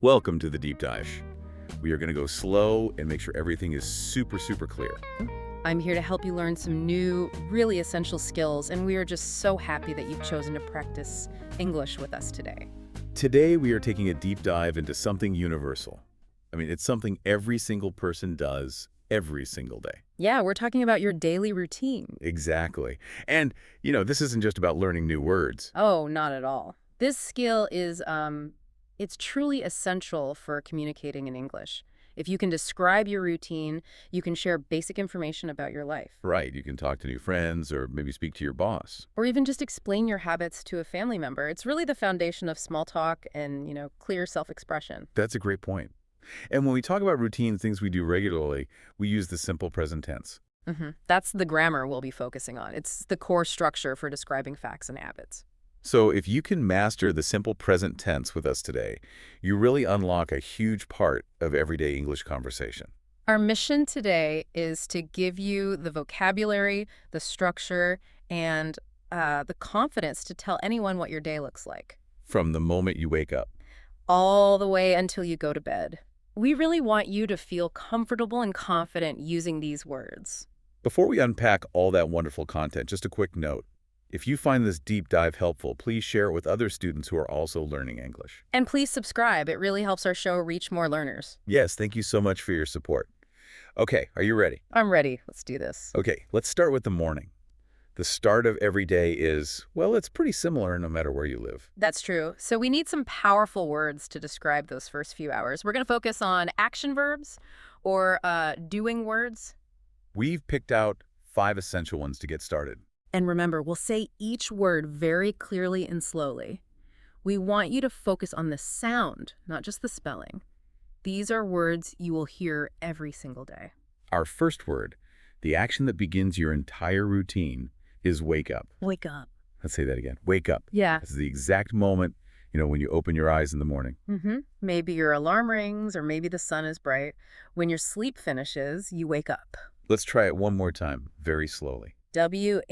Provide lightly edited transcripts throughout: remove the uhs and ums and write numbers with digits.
Welcome to the deep dive. We are going to go slow and make sure everything is super, super clear. I'm here to help you learn some new, really essential skills, and we are just so happy that you've chosen to practice English with us today. Today, we are taking a deep dive into something universal. I mean, it's something every single person does every single day. Yeah, we're talking about your daily routine. Exactly. And, this isn't just about learning new words. Oh, not at all. This skill is, it's truly essential for communicating in English. If you can describe your routine, you can share basic information about your life. Right. You can talk to new friends or maybe speak to your boss. Or even just explain your habits to a family member. It's really the foundation of small talk and, clear self-expression. That's a great point. And when we talk about routine, things we do regularly, we use the simple present tense. That's the grammar we'll be focusing on. It's the core structure for describing facts and habits. So if you can master the simple present tense with us today, you really unlock a huge part of everyday English conversation. Our mission today is to give you the vocabulary, the structure, and the confidence to tell anyone what your day looks like. From the moment you wake up. All the way until you go to bed. We really want you to feel comfortable and confident using these words. Before we unpack all that wonderful content, just a quick note. If you find this deep dive helpful, please share it with other students who are also learning English. And please subscribe. It really helps our show reach more learners. Yes, thank you so much for your support. Okay, are you ready? I'm ready. Let's do this. Okay, let's start with the morning. The start of every day is, well, it's pretty similar no matter where you live. That's true. So we need some powerful words to describe those first few hours. We're going to focus on action verbs or doing words. We've picked out 5 essential ones to get started. And remember, we'll say each word very clearly and slowly. We want you to focus on the sound, not just the spelling. These are words you will hear every single day. Our first word, the action that begins your entire routine, is wake up. Wake up. Let's say that again. Wake up. Yeah. This is the exact moment, when you open your eyes in the morning. Maybe your alarm rings or maybe the sun is bright. When your sleep finishes, you wake up. Let's try it one more time, very slowly. W-A-K-E-U-P.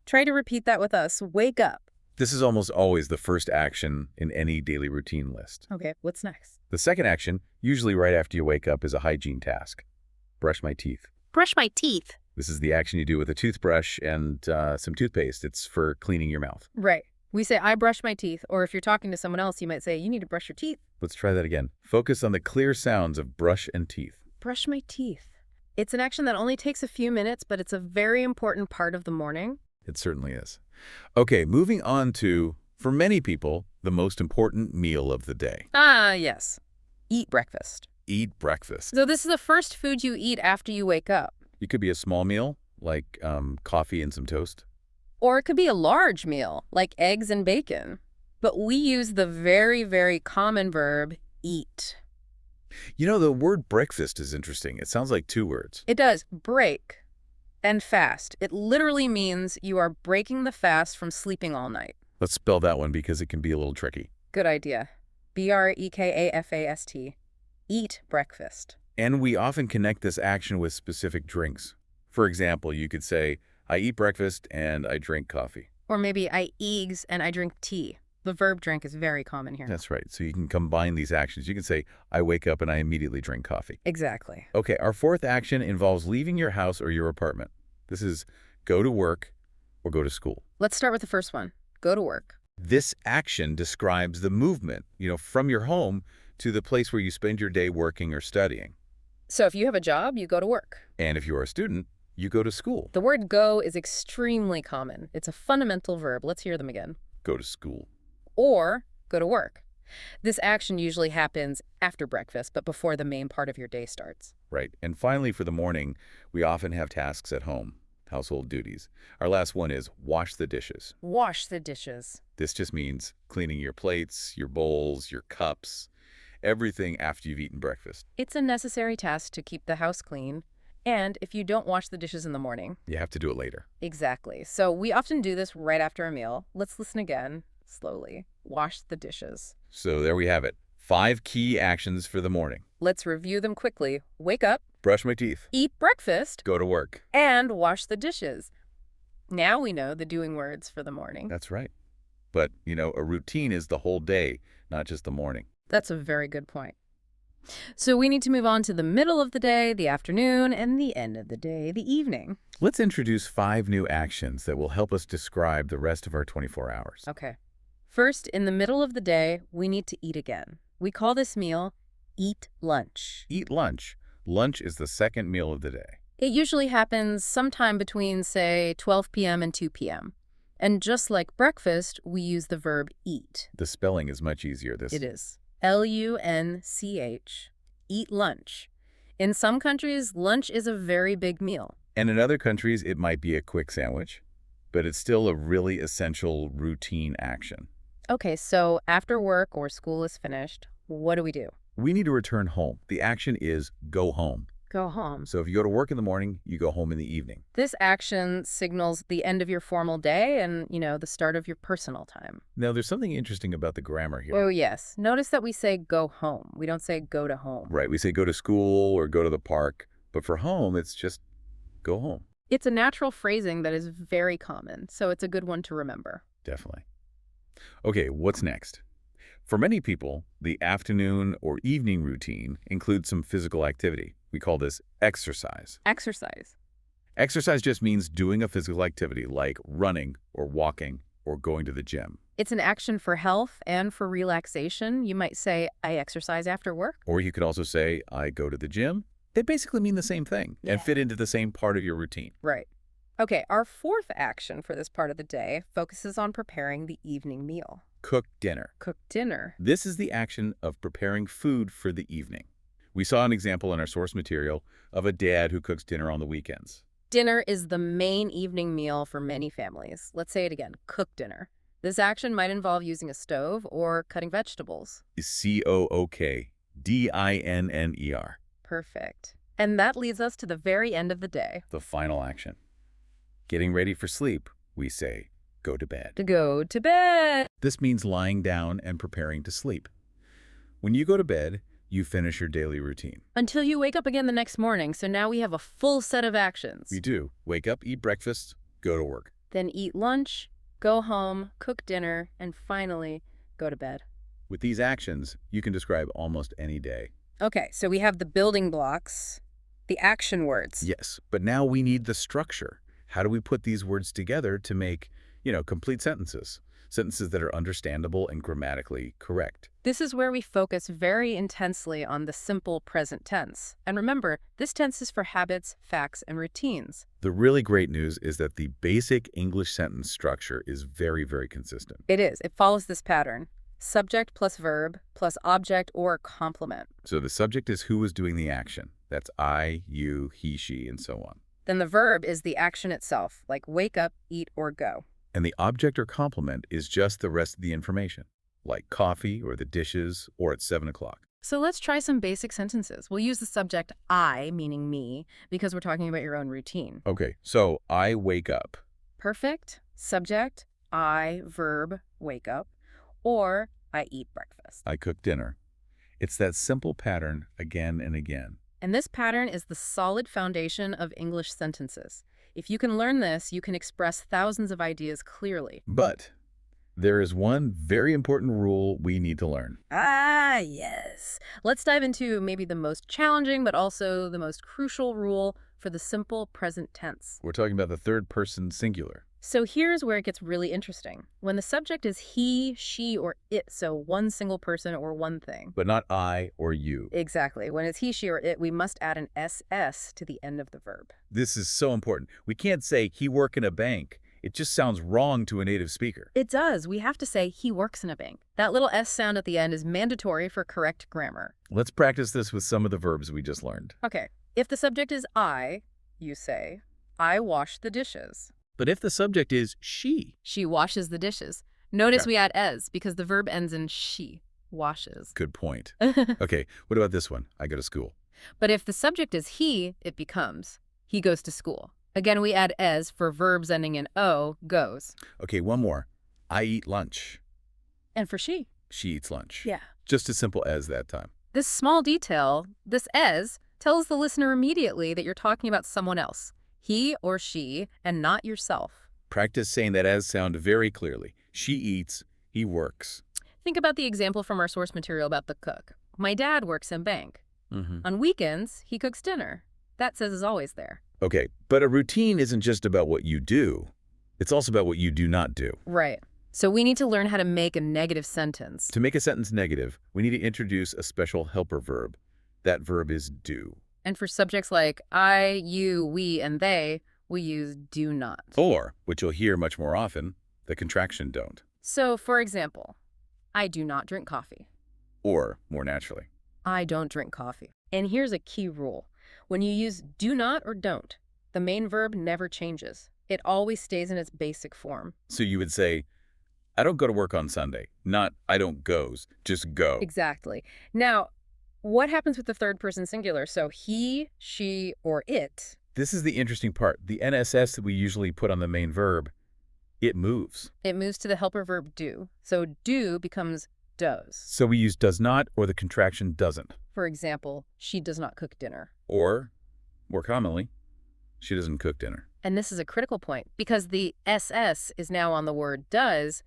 Try to repeat that with us. Wake up. This is almost always the first action in any daily routine list. Okay, what's next? The second action, usually right after you wake up, is a hygiene task. Brush my teeth. Brush my teeth. This is the action you do with a toothbrush and some toothpaste. It's for cleaning your mouth. Right. We say, I brush my teeth. Or if you're talking to someone else, you might say, you need to brush your teeth. Let's try that again. Focus on the clear sounds of brush and teeth. Brush my teeth. It's an action that only takes a few minutes, but it's a very important part of the morning. It certainly is. Okay, moving on to, for many people, the most important meal of the day. Yes. Eat breakfast. Eat breakfast. So this is the first food you eat after you wake up. It could be a small meal, like coffee and some toast. Or it could be a large meal, like eggs and bacon. But we use the very, very common verb, eat. The word breakfast is interesting. It sounds like 2 words. It does. Break and fast. It literally means you are breaking the fast from sleeping all night. Let's spell that one because it can be a little tricky. Good idea. B-R-E-K-A-F-A-S-T. Eat breakfast. And we often connect this action with specific drinks. For example, you could say, I eat breakfast and I drink coffee. Or maybe I eat and I drink tea. The verb drink is very common here. That's right. So you can combine these actions. You can say, I wake up and I immediately drink coffee. Exactly. Okay, our fourth action involves leaving your house or your apartment. This is go to work or go to school. Let's start with the first one. Go to work. This action describes the movement, from your home to the place where you spend your day working or studying. So if you have a job, you go to work. And if you're a student, you go to school. The word go is extremely common. It's a fundamental verb. Let's hear them again. Go to school. Or go to work. This action usually happens after breakfast, but before the main part of your day starts. Right. And finally, for the morning, we often have tasks at home, household duties. Our last one is wash the dishes. Wash the dishes. This just means cleaning your plates, your bowls, your cups, everything after you've eaten breakfast. It's a necessary task to keep the house clean. And if you don't wash the dishes in the morning, you have to do it later. Exactly. So we often do this right after a meal. Let's listen again. Slowly. Wash the dishes. So there we have it. 5 key actions for the morning. Let's review them quickly. Wake up. Brush my teeth. Eat breakfast. Go to work. And wash the dishes. Now we know the doing words for the morning. That's right. But, a routine is the whole day, not just the morning. That's a very good point. So we need to move on to the middle of the day, the afternoon, and the end of the day, the evening. Let's introduce 5 new actions that will help us describe the rest of our 24 hours. Okay. First, in the middle of the day, we need to eat again. We call this meal eat lunch. Eat lunch. Lunch is the second meal of the day. It usually happens sometime between, say, 12 p.m. and 2 p.m. And just like breakfast, we use the verb eat. The spelling is much easier. It is. L-U-N-C-H. Eat lunch. In some countries, lunch is a very big meal. And in other countries, it might be a quick sandwich, but it's still a really essential routine action. Okay, so after work or school is finished, what do we do? We need to return home. The action is go home. Go home. So if you go to work in the morning, you go home in the evening. This action signals the end of your formal day and, the start of your personal time. Now, there's something interesting about the grammar here. Oh, yes. Notice that we say go home. We don't say go to home. Right. We say go to school or go to the park. But for home, it's just go home. It's a natural phrasing that is very common, so it's a good one to remember. Definitely. Okay, what's next? For many people, the afternoon or evening routine includes some physical activity. We call this exercise. Exercise. Exercise just means doing a physical activity like running or walking or going to the gym. It's an action for health and for relaxation. You might say, I exercise after work. Or you could also say, I go to the gym. They basically mean the same thing and fit into the same part of your routine. Right. Okay, our fourth action for this part of the day focuses on preparing the evening meal. Cook dinner. Cook dinner. This is the action of preparing food for the evening. We saw an example in our source material of a dad who cooks dinner on the weekends. Dinner is the main evening meal for many families. Let's say it again, cook dinner. This action might involve using a stove or cutting vegetables. C-O-O-K-D-I-N-N-E-R. Perfect. And that leads us to the very end of the day. The final action. Getting ready for sleep, we say, go to bed. To go to bed. This means lying down and preparing to sleep. When you go to bed, you finish your daily routine. Until you wake up again the next morning, so now we have a full set of actions. We do. Wake up, eat breakfast, go to work. Then eat lunch, go home, cook dinner, and finally, go to bed. With these actions, you can describe almost any day. Okay, so we have the building blocks, the action words. Yes, but now we need the structure. How do we put these words together to make, complete sentences? Sentences that are understandable and grammatically correct. This is where we focus very intensely on the simple present tense. And remember, this tense is for habits, facts, and routines. The really great news is that the basic English sentence structure is very, very consistent. It is. It follows this pattern. Subject plus verb plus object or complement. So the subject is who is doing the action. That's I, you, he, she, and so on. Then the verb is the action itself, like wake up, eat, or go. And the object or complement is just the rest of the information, like coffee or the dishes or at 7 o'clock. So let's try some basic sentences. We'll use the subject I, meaning me, because we're talking about your own routine. Okay, so I wake up. Perfect. Subject, I, verb, wake up. Or I eat breakfast. I cook dinner. It's that simple pattern again and again. And this pattern is the solid foundation of English sentences. If you can learn this, you can express thousands of ideas clearly. But there is one very important rule we need to learn. Ah, yes. Let's dive into maybe the most challenging, but also the most crucial rule for the simple present tense. We're talking about the third person singular. So here's where it gets really interesting. When the subject is he, she, or it, so one single person or one thing. But not I or you. Exactly. When it's he, she, or it, we must add an SS to the end of the verb. This is so important. We can't say he work in a bank. It just sounds wrong to a native speaker. It does. We have to say he works in a bank. That little S sound at the end is mandatory for correct grammar. Let's practice this with some of the verbs we just learned. Okay. If the subject is I, you say, I wash the dishes. But if the subject is she washes the dishes. Notice we add es because the verb ends in she, washes. Good point. Okay, what about this one? I go to school. But if the subject is he, it becomes he goes to school. Again, we add es for verbs ending in o, goes. Okay, one more. I eat lunch. And for she eats lunch. Yeah. Just as simple as that time. This small detail, this es, tells the listener immediately that you're talking about someone else. He or she, and not yourself. Practice saying that as sound very clearly. She eats, he works. Think about the example from our source material about the cook. My dad works in bank. Mm-hmm. On weekends, he cooks dinner. That says is always there. Okay, but a routine isn't just about what you do. It's also about what you do not do. Right. So we need to learn how to make a negative sentence. To make a sentence negative, we need to introduce a special helper verb. That verb is do. And for subjects like I, you, we, and they, we use do not. Or, which you'll hear much more often, the contraction don't. So, for example, I do not drink coffee. Or, more naturally. I don't drink coffee. And here's a key rule. When you use do not or don't, the main verb never changes. It always stays in its basic form. So you would say, I don't go to work on Sunday. Not I don't goes, just go. Exactly. Now, what happens with the third person singular? So he, she, or it. This is the interesting part. The NSS that we usually put on the main verb, it moves. It moves to the helper verb do. So do becomes does. So we use does not or the contraction doesn't. For example, she does not cook dinner. Or, more commonly, she doesn't cook dinner. And this is a critical point because the SS is now on the word does.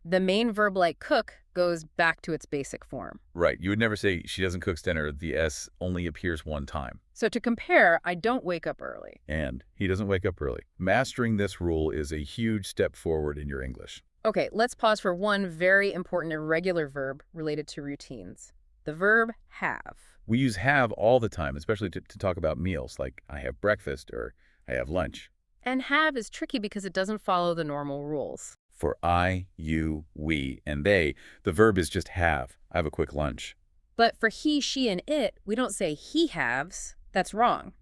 The main verb like cook goes back to its basic form. Right. You would never say she doesn't cook dinner. The S only appears one time. So to compare, I don't wake up early. And he doesn't wake up early. Mastering this rule is a huge step forward in your English. Okay, let's pause for one very important irregular verb related to routines. The verb have. We use have all the time, especially to talk about meals, like I have breakfast or I have lunch. And have is tricky because it doesn't follow the normal rules. For I, you, we, and they, the verb is just have. I have a quick lunch. But for he, she, and it, we don't say he haves. That's wrong.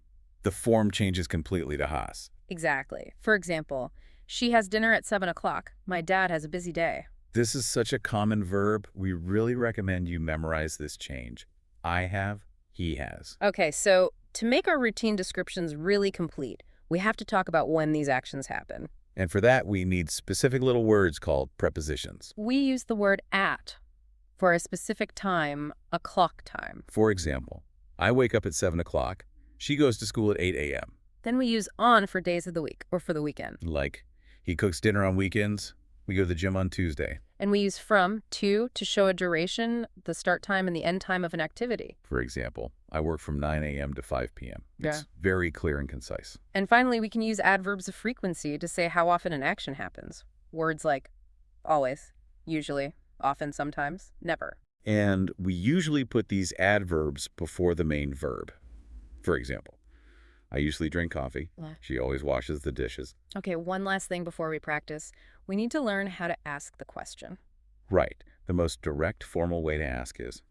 The form changes completely to has. Exactly. For example, she has dinner at 7 o'clock. My dad has a busy day. This is such a common verb. We really recommend you memorize this change. I have, he has. Okay, so to make our routine descriptions really complete, we have to talk about when these actions happen. And for that, we need specific little words called prepositions. We use the word at for a specific time, a clock time. For example, I wake up at 7 o'clock. She goes to school at 8 a.m. Then we use on for days of the week or for the weekend. Like, he cooks dinner on weekends. We go to the gym on Tuesday. And we use from, to show a duration, the start time and the end time of an activity. For example, I work from 9 a.m. to 5 p.m. It's Yeah. very clear and concise. And finally, we can use adverbs of frequency to say how often an action happens. Words like always, usually, often, sometimes, never. And we usually put these adverbs before the main verb. For example, I usually drink coffee. She always washes the dishes. Okay, one last thing before we practice. We need to learn how to ask the question. Right. The most direct, formal way to ask is,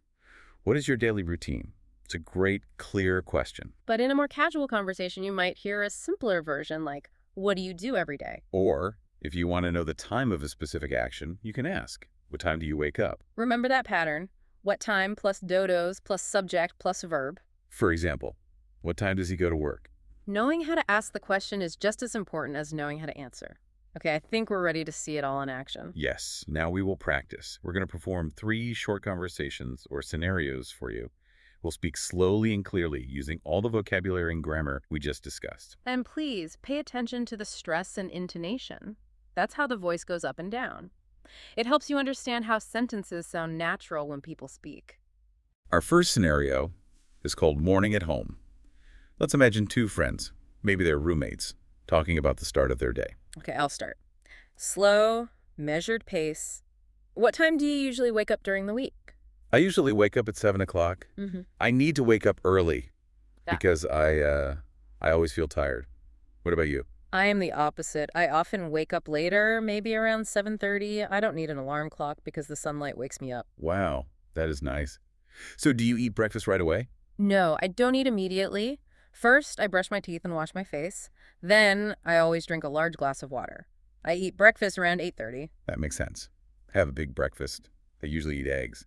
what is your daily routine? It's a great, clear question. But in a more casual conversation, you might hear a simpler version like, what do you do every day? Or, if you want to know the time of a specific action, you can ask, what time do you wake up? Remember that pattern. What time plus dodos plus subject plus verb. For example, what time does he go to work? Knowing how to ask the question is just as important as knowing how to answer. Okay, I think we're ready to see it all in action. Yes, now we will practice. We're going to perform 3 short conversations or scenarios for you. We'll speak slowly and clearly using all the vocabulary and grammar we just discussed. And please pay attention to the stress and intonation. That's how the voice goes up and down. It helps you understand how sentences sound natural when people speak. Our first scenario is called Morning at Home. Let's imagine 2 friends, maybe they're roommates, talking about the start of their day. Okay, I'll start. Slow, measured pace. What time do you usually wake up during the week? I usually wake up at 7 o'clock. I need to wake up early because I always feel tired. What about you? I am the opposite. I often wake up later, maybe around 7:30. I don't need an alarm clock because the sunlight wakes me up. Wow, that is nice. So do you eat breakfast right away? No, I don't eat immediately. First, I brush my teeth and wash my face. Then, I always drink a large glass of water. I eat breakfast around 8:30. That makes sense. Have a big breakfast. I usually eat eggs.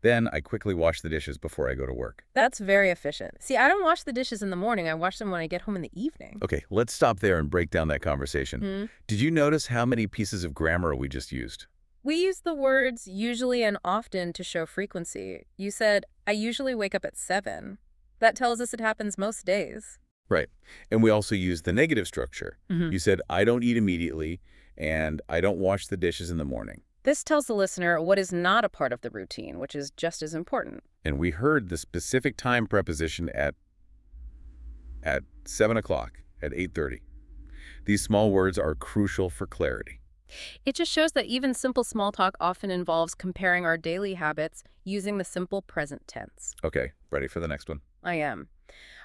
Then I quickly wash the dishes before I go to work. That's very efficient. See, I don't wash the dishes in the morning. I wash them when I get home in the evening. Okay, let's stop there and break down that conversation. Did you notice how many pieces of grammar we just used? We use the words usually and often to show frequency. You said, I usually wake up at 7. That tells us it happens most days. Right. And we also use the negative structure. You said, I don't eat immediately, and I don't wash the dishes in the morning. This tells the listener what is not a part of the routine, which is just as important. And we heard the specific time preposition at 7 o'clock, at 8:30. These small words are crucial for clarity. It just shows that even simple small talk often involves comparing our daily habits using the simple present tense. Okay, ready for the next one? I am.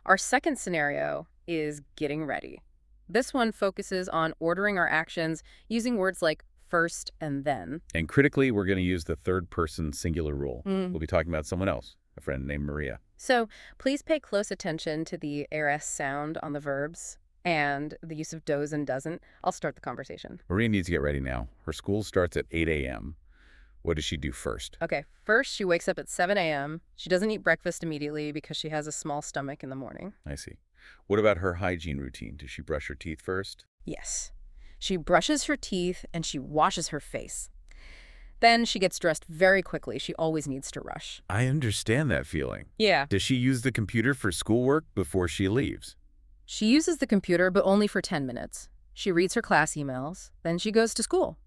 Our second scenario is getting ready. This one focuses on ordering our actions using words like first and then. And critically, we're going to use the third-person singular rule. Mm. We'll be talking about someone else, a friend named Maria. So please pay close attention to the rs sound on the verbs and the use of does and doesn't. I'll start the conversation. Maria needs to get ready now. Her school starts at 8 a.m. What does she do first? Okay, first she wakes up at 7 a.m. She doesn't eat breakfast immediately because she has a small stomach in the morning. I see. What about her hygiene routine? Does she brush her teeth first? Yes. She brushes her teeth and she washes her face. Then she gets dressed very quickly. She always needs to rush. I understand that feeling. Yeah. Does she use the computer for schoolwork before she leaves? She uses the computer, but only for 10 minutes. She reads her class emails, then she goes to school.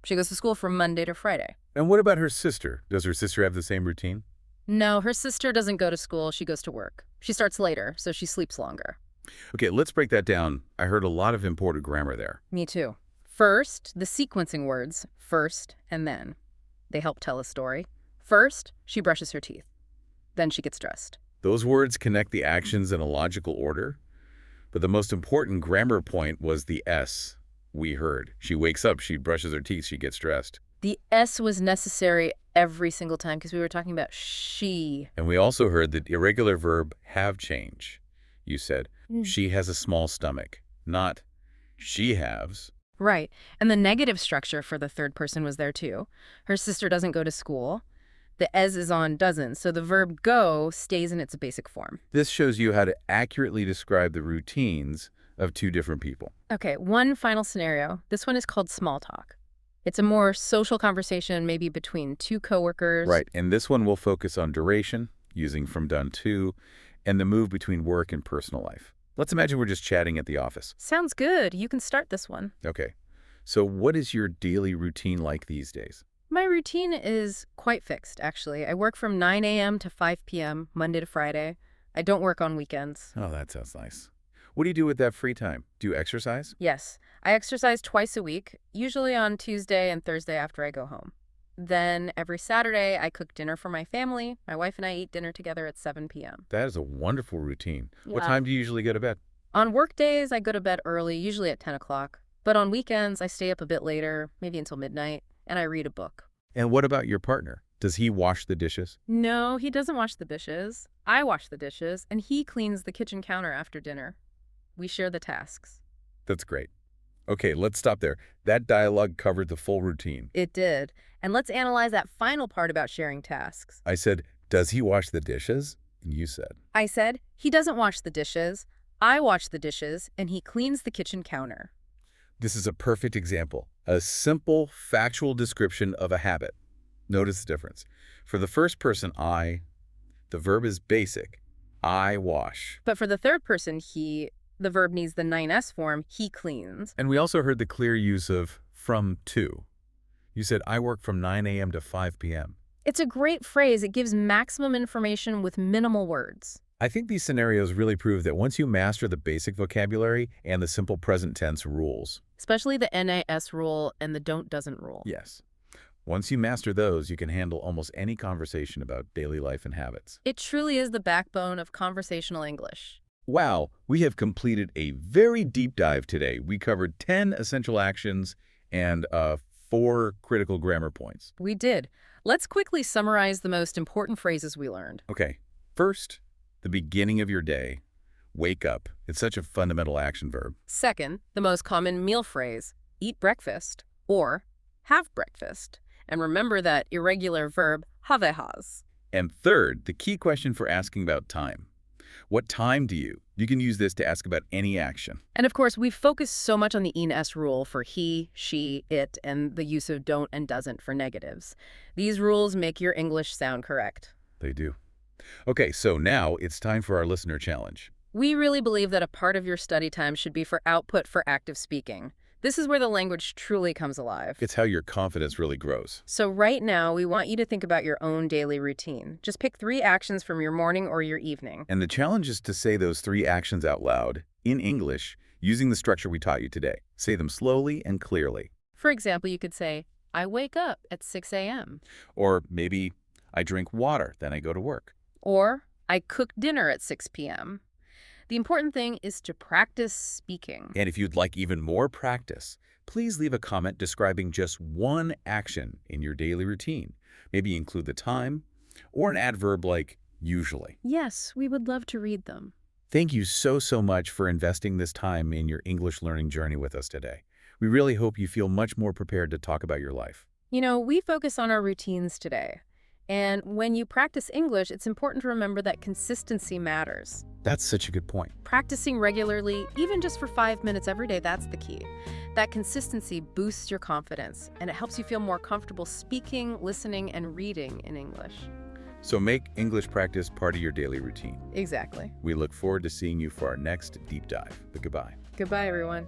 She goes to school from Monday to Friday. And what about her sister? Does her sister have the same routine? No, her sister doesn't go to school. She goes to work. She starts later, so she sleeps longer. Okay, let's break that down. I heard a lot of imported grammar there. Me too. First, the sequencing words, first and then. They help tell a story. First, she brushes her teeth. Then she gets dressed. Those words connect the actions in a logical order. But the most important grammar point was the S we heard. She wakes up, she brushes her teeth, she gets dressed. The S was necessary every single time because we were talking about she. And we also heard the irregular verb have change. You said, she has a small stomach, not she has. Right. And the negative structure for the third person was there too. Her sister doesn't go to school. The es is on doesn't, so the verb go stays in its basic form. This shows you how to accurately describe the routines of two different people. Okay, one final scenario. This one is called small talk. It's a more social conversation, maybe between two coworkers. Right, and this one will focus on duration, using from done to, and the move between work and personal life. Let's imagine we're just chatting at the office. Sounds good. You can start this one. Okay, so what is your daily routine like these days? My routine is quite fixed, actually. I work from 9 a.m. to 5 p.m., Monday to Friday. I don't work on weekends. Oh, that sounds nice. What do you do with that free time? Do you exercise? Yes, I exercise twice a week, usually on Tuesday and Thursday after I go home. Then every Saturday, I cook dinner for my family. My wife and I eat dinner together at 7 p.m. That is a wonderful routine. What Yeah. time do you usually go to bed? On work days, I go to bed early, usually at 10 o'clock. But on weekends, I stay up a bit later, maybe until midnight, and I read a book. And what about your partner? Does he wash the dishes? No, he doesn't wash the dishes. I wash the dishes, and he cleans the kitchen counter after dinner. We share the tasks. That's great. Okay, let's stop there. That dialogue covered the full routine. It did. And let's analyze that final part about sharing tasks. I said, does he wash the dishes? And you said, I said, he doesn't wash the dishes. I wash the dishes, and he cleans the kitchen counter. this is a perfect example. A simple, factual description of a habit. Notice the difference. For the first person, I, the verb is basic. I wash. But for the third person, he, the verb needs the 9S form, he cleans. And we also heard the clear use of from to. You said, I work from 9 a.m. to 5 p.m. It's a great phrase. It gives maximum information with minimal words. I think these scenarios really prove that once you master the basic vocabulary and the simple present tense rules. Especially the NAS rule and the don't-doesn't rule. Yes. Once you master those, you can handle almost any conversation about daily life and habits. It truly is the backbone of conversational English. Wow, we have completed a very deep dive today. We covered 10 essential actions and 4 critical grammar points. We did. Let's quickly summarize the most important phrases we learned. Okay, first, the beginning of your day. Wake up. It's such a fundamental action verb. Second, the most common meal phrase, eat breakfast or have breakfast. And remember that irregular verb, have has. And third, the key question for asking about time. What time do you? You can use this to ask about any action. And of course, we focus so much on the ENS rule for he, she, it, and the use of don't and doesn't for negatives. These rules make your English sound correct. They do. Okay, so now it's time for our listener challenge. We really believe that a part of your study time should be for output for active speaking. This is where the language truly comes alive. It's how your confidence really grows. So right now, we want you to think about your own daily routine. Just pick 3 actions from your morning or your evening. And the challenge is to say those 3 actions out loud, in English, using the structure we taught you today. Say them slowly and clearly. For example, you could say, I wake up at 6 a.m. Or maybe, I drink water, then I go to work. Or, I cook dinner at 6 p.m. The important thing is to practice speaking. And if you'd like even more practice, please leave a comment describing just one action in your daily routine. Maybe include the time or an adverb like usually. Yes, we would love to read them. Thank you so much for investing this time in your English learning journey with us today. We really hope you feel much more prepared to talk about your life. You know, we focus on our routines today. And when you practice English, it's important to remember that consistency matters. That's such a good point. Practicing regularly, even just for 5 minutes every day, that's the key. That consistency boosts your confidence, and it helps you feel more comfortable speaking, listening, and reading in English. So make English practice part of your daily routine. Exactly. We look forward to seeing you for our next deep dive. But goodbye. Goodbye, everyone.